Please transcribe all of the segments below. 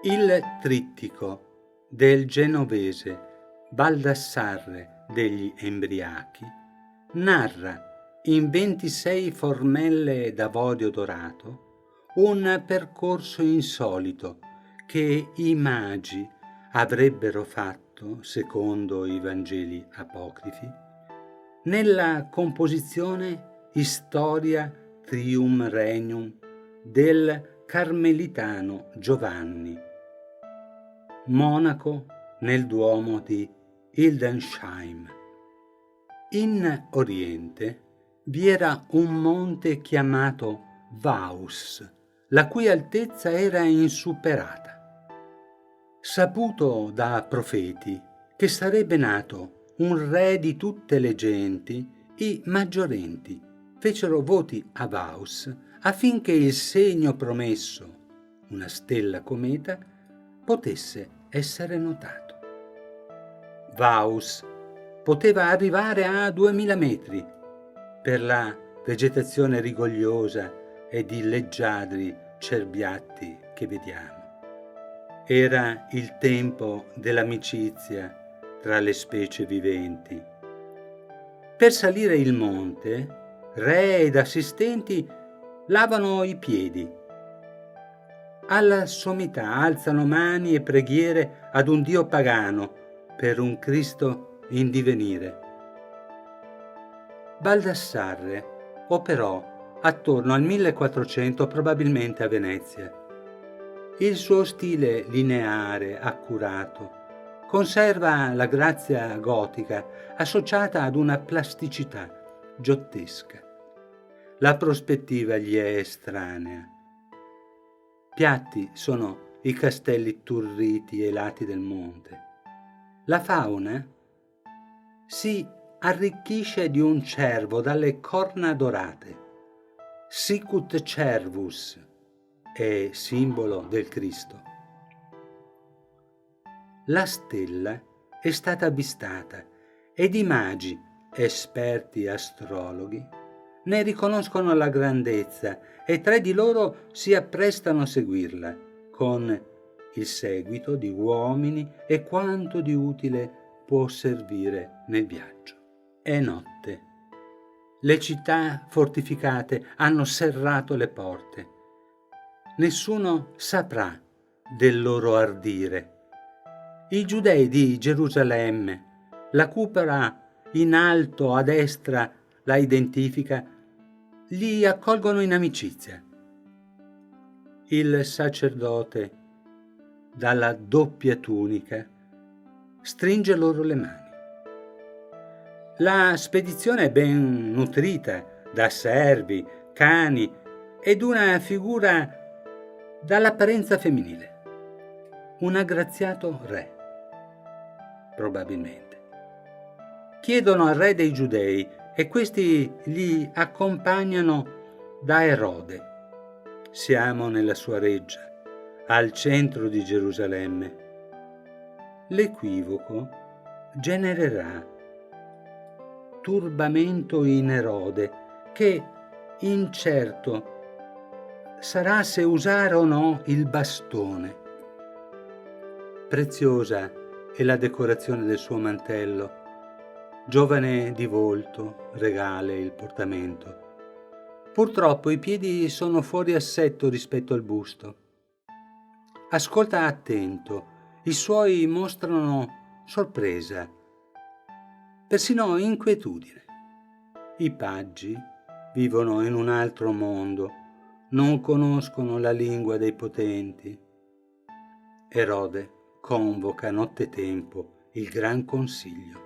Il trittico del genovese Baldassarre degli Embriachi narra in 26 formelle d'avorio dorato un percorso insolito che i magi avrebbero fatto, secondo i Vangeli apocrifi, nella composizione Historia Trium Regnum del carmelitano Giovanni, monaco nel Duomo di Hildesheim. In Oriente vi era un monte chiamato Vaus, la cui altezza era insuperata. Saputo da profeti che sarebbe nato un re di tutte le genti, i maggiorenti fecero voti a Vaus affinché il segno promesso, una stella cometa, potesse essere notato. Vaus poteva arrivare a 2000 metri per la vegetazione rigogliosa e di leggiadri cerbiatti che vediamo. Era il tempo dell'amicizia tra le specie viventi. Per salire il monte, re ed assistenti lavano i piedi. Alla sommità alzano mani e preghiere ad un dio pagano per un Cristo in divenire. Baldassarre operò attorno al 1400 probabilmente a Venezia. Il suo stile lineare, accurato, conserva la grazia gotica associata ad una plasticità giottesca. La prospettiva gli è estranea. Piatti sono i castelli turriti e lati del monte. La fauna si arricchisce di un cervo dalle corna dorate. Sicut cervus è simbolo del Cristo. La stella è stata avvistata ed i magi, esperti astrologhi, ne riconoscono la grandezza e 3 di loro si apprestano a seguirla, con il seguito di uomini e quanto di utile può servire nel viaggio. È notte. Le città fortificate hanno serrato le porte. Nessuno saprà del loro ardire. I giudei di Gerusalemme, la cupola in alto a destra la identifica, li accolgono in amicizia. Il sacerdote, dalla doppia tunica, stringe loro le mani. La spedizione è ben nutrita da servi, cani ed una figura dall'apparenza femminile. Un aggraziato re, probabilmente. Chiedono al re dei Giudei e questi li accompagnano da Erode. Siamo nella sua reggia, al centro di Gerusalemme. L'equivoco genererà turbamento in Erode, che incerto sarà se usare o no il bastone. Preziosa è la decorazione del suo mantello, giovane di volto, regale il portamento. Purtroppo i piedi sono fuori assetto rispetto al busto. Ascolta attento, i suoi mostrano sorpresa, persino inquietudine. I paggi vivono in un altro mondo, non conoscono la lingua dei potenti. Erode convoca nottetempo il Gran Consiglio.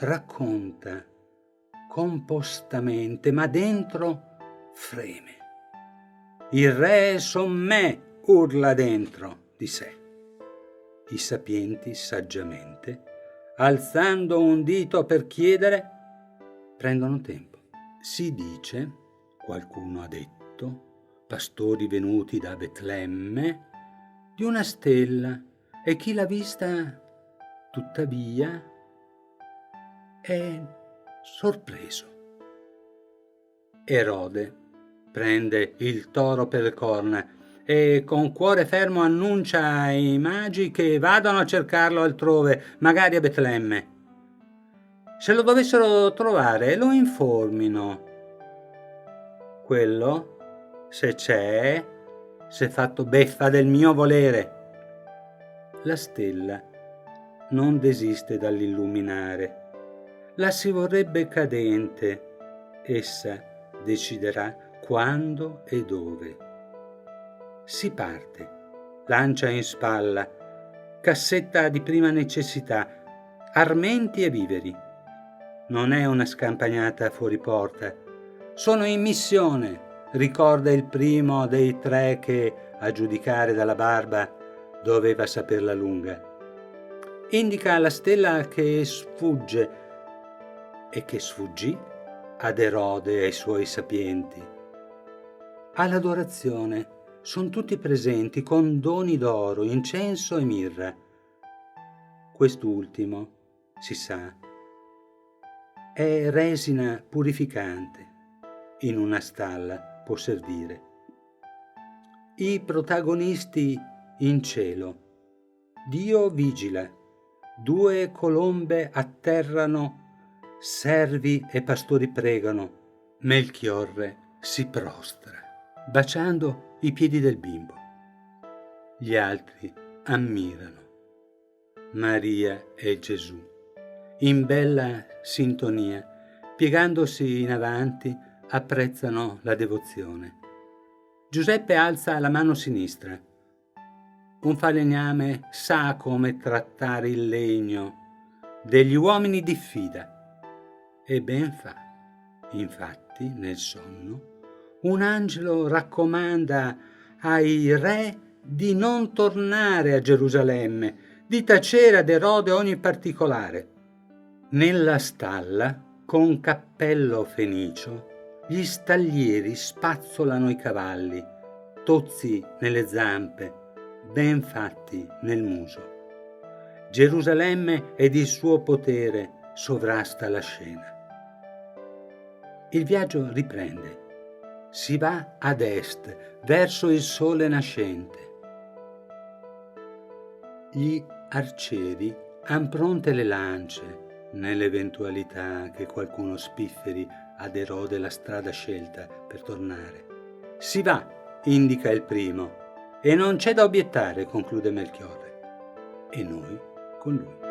Racconta compostamente, ma dentro freme. Il re son me, urla dentro di sé. I sapienti saggiamente, alzando un dito per chiedere, prendono tempo. Si dice, qualcuno ha detto, pastori venuti da Betlemme, di una stella, e chi l'ha vista, tuttavia, è sorpreso. Erode prende il toro per le corna e con cuore fermo annuncia ai magi che vadano a cercarlo altrove, magari a Betlemme. Se lo dovessero trovare, lo informino. Quello, se c'è, s'è fatto beffa del mio volere. La stella non desiste dall'illuminare. La si vorrebbe cadente. Essa deciderà quando e dove. Si parte, lancia in spalla, cassetta di prima necessità, armenti e viveri. Non è una scampagnata fuori porta. Sono in missione, ricorda il primo dei tre che, a giudicare dalla barba, doveva saperla lunga. Indica la stella che sfugge e che sfuggì ad Erode e ai suoi sapienti. All'adorazione sono tutti presenti con doni d'oro, incenso e mirra. Quest'ultimo, si sa, è resina purificante. In una stalla può servire. I protagonisti in cielo. Dio vigila. 2 colombe atterrano, servi e pastori pregano. Melchiorre si prostra, baciando i piedi del bimbo. Gli altri ammirano. Maria e Gesù, in bella sintonia, piegandosi in avanti, apprezzano la devozione. Giuseppe alza la mano sinistra. Un falegname sa come trattare il legno, degli uomini diffida, e ben fa. Infatti, nel sonno, un angelo raccomanda ai re di non tornare a Gerusalemme, di tacere ad Erode ogni particolare. Nella stalla, con cappello fenicio, gli staglieri spazzolano i cavalli, tozzi nelle zampe, ben fatti nel muso. Gerusalemme ed il suo potere sovrasta la scena. Il viaggio riprende. Si va ad est, verso il sole nascente. Gli arcieri han pronte le lance, nell'eventualità che qualcuno spifferi ad Erode la strada scelta per tornare. Si va, indica il primo, e non c'è da obiettare, conclude Melchiorre. E noi con lui.